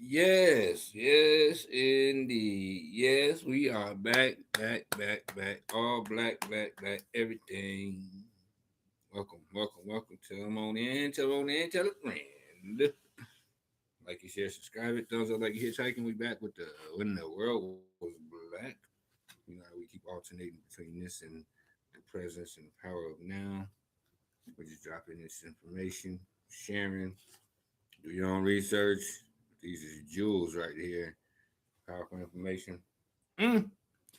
Yes, yes, indeed. Yes, we are back, back, back, back. All black, black, black, everything. Welcome, welcome, welcome. Tell them on in, tell them on in, tell a friend. Like you share, subscribe it, thumbs up like you hitchhiking. We back with the when the world was black. You know how we keep alternating between this and the presence and the power of now. We're just dropping this information, sharing, do your own research. These is jewels right here. Powerful information. Mm.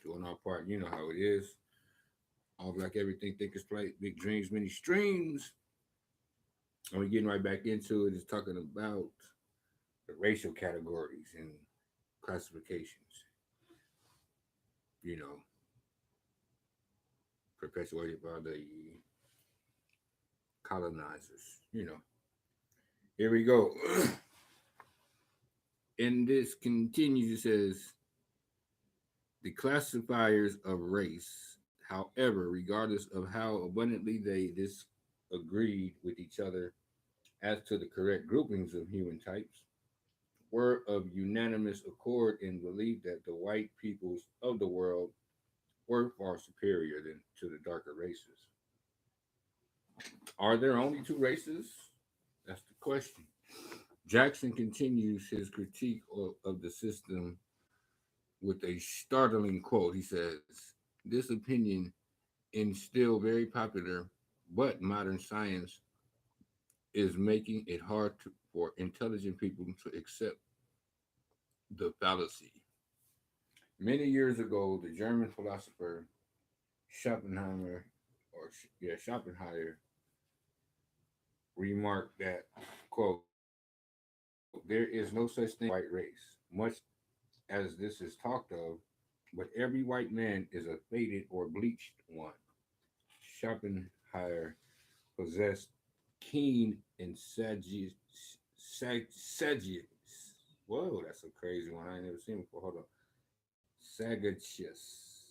Doing our part, you know how it is. All black everything, think it's play, big dreams, many streams. And we're getting right back into it. Is talking about the racial categories and classifications. You know, perpetuated by the colonizers. You know, here we go. And this continues. It says the classifiers of race. However, regardless of how abundantly they disagreed with each other as to the correct groupings of human types, were of unanimous accord in belief that the white peoples of the world were far superior than to the darker races. Are there only two races? That's the question. Jackson continues his critique of the system with a startling quote. He says, "This opinion is still very popular, but modern science is making it hard for intelligent people to accept the fallacy." Many years ago, the German philosopher Schopenhauer, Schopenhauer, remarked that, quote, "There is no such thing as a white race, much as this is talked of, but every white man is a faded or bleached one." Schopenhauer possessed keen and whoa, that's a crazy one. I ain't never seen before. Hold on. Sagacious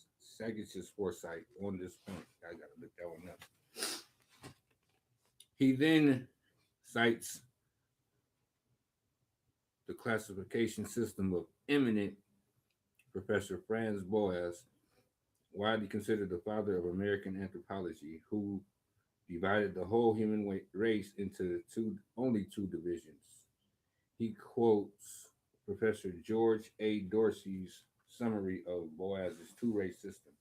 foresight on this point. I gotta look that one up. He then cites the classification system of eminent Professor Franz Boas, widely considered the father of American anthropology, who divided the whole human race into only two divisions. He quotes Professor George A. Dorsey's summary of Boas's two-race system.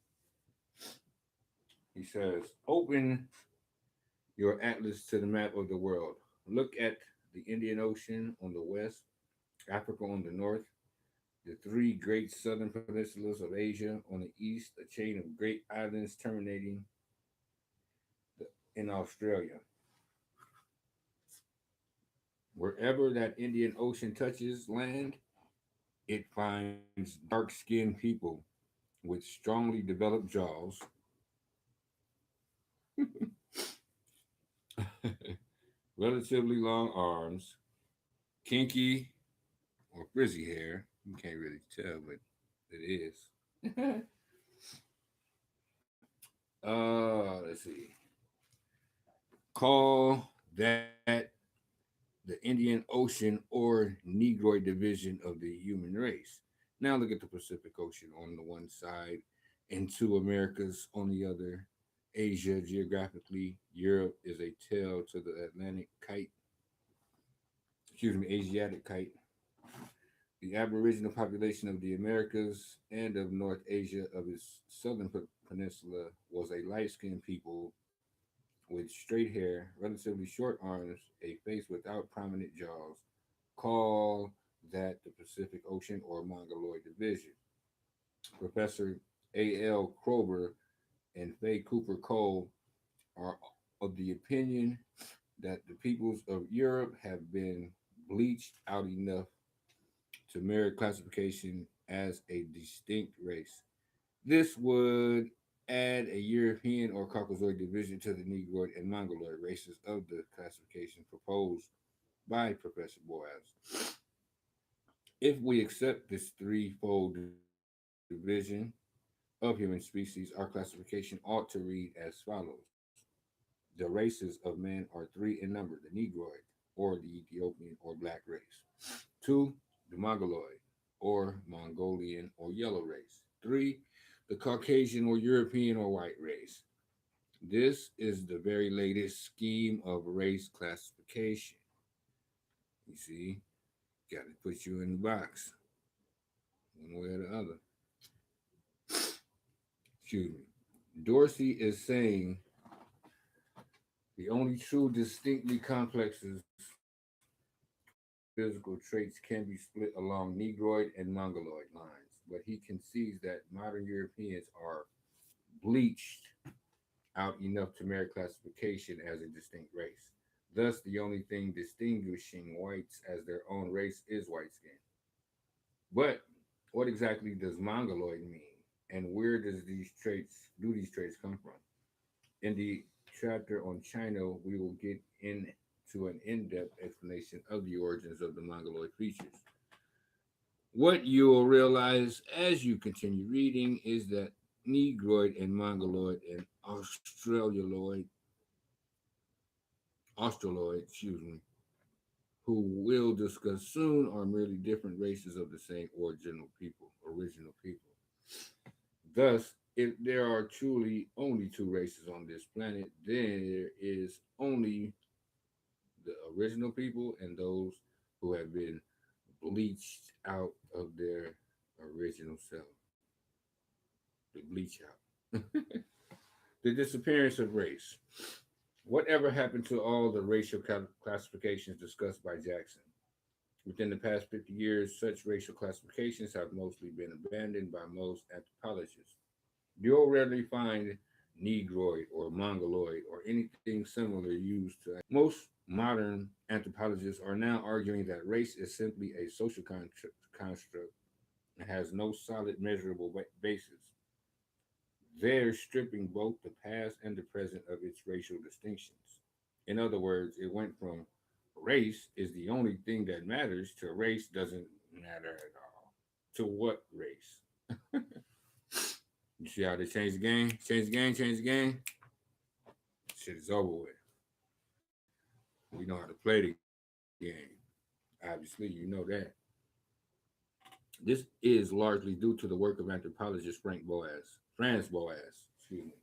He says, "Open your atlas to the map of the world. Look at the Indian Ocean on the west, Africa on the north, the three great southern peninsulas of Asia on the east, a chain of great islands terminating in Australia. Wherever that Indian Ocean touches land, it finds dark skinned people with strongly developed jaws, relatively long arms, kinky or frizzy hair. You can't really tell, but it is. Let's see. Call that the Indian Ocean or Negroid division of the human race. Now look at the Pacific Ocean on the one side and two Americas on the other. Asia geographically, Europe is a tail to the Asiatic kite. The Aboriginal population of the Americas and of North Asia of its southern peninsula was a light-skinned people with straight hair, relatively short arms, a face without prominent jaws. Call that the Pacific Ocean or Mongoloid division. Professor A.L. Krober and Faye Cooper Cole are of the opinion that the peoples of Europe have been bleached out enough to merit classification as a distinct race. This would add a European or Caucasoid division to the Negroid and Mongoloid races of the classification proposed by Professor Boas. If we accept this threefold division of human species, our classification ought to read as follows. The races of man are three in number: the Negroid, or the Ethiopian or black race; two, the Mongoloid or Mongolian or yellow race. Three, the Caucasian or European or white race. This is the very latest scheme of race classification. You see, got to put you in the box one way or the other. Excuse me. Dorsey is saying the only true distinctly complexes physical traits can be split along Negroid and Mongoloid lines, but he concedes that modern Europeans are bleached out enough to merit classification as a distinct race. Thus, the only thing distinguishing whites as their own race is white skin. But what exactly does Mongoloid mean, and where do these traits come from? In the chapter on China, we will get into an in-depth explanation of the origins of the Mongoloid features. What you will realize as you continue reading is that Negroid and Mongoloid and excuse me, who we'll discuss soon, are merely different races of the same original people. Thus, if there are truly only two races on this planet, then there is only the original people and those who have been bleached out of their original self. The bleach out. The disappearance of race. Whatever happened to all the racial classifications discussed by Jackson? Within the past 50 years, such racial classifications have mostly been abandoned by most anthropologists. You'll rarely find Negroid or Mongoloid or anything similar used to. Most modern anthropologists are now arguing that race is simply a social construct and has no solid measurable basis. They're stripping both the past and the present of its racial distinctions. In other words, it went from race is the only thing that matters to race doesn't matter at all. To what race? You see how they changed the game? Change the game. Shit is over with. We know how to play the game. Obviously, you know that. This is largely due to the work of anthropologist Franz Boas, excuse me.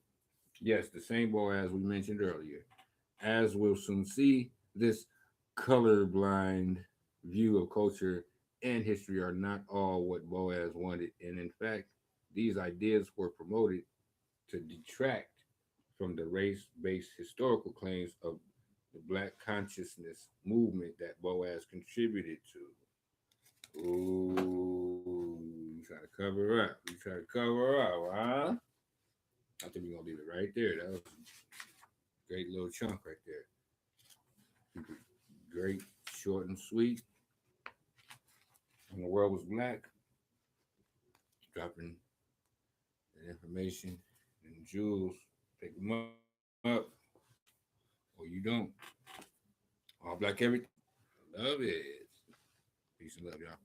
Yes, the same Boas we mentioned earlier. As we'll soon see, this colorblind view of culture and history are not all what Boas wanted, and in fact, these ideas were promoted to detract from the race-based historical claims of the Black consciousness movement that Boas contributed to. Ooh, you try to cover her up. You try to cover her up, huh? I think we're gonna leave it right there. That was a great little chunk right there. Keep it great, short and sweet. When the world was black, dropping the information and jewels, pick them up, or you don't. All black everything. Love it. Peace and love, y'all.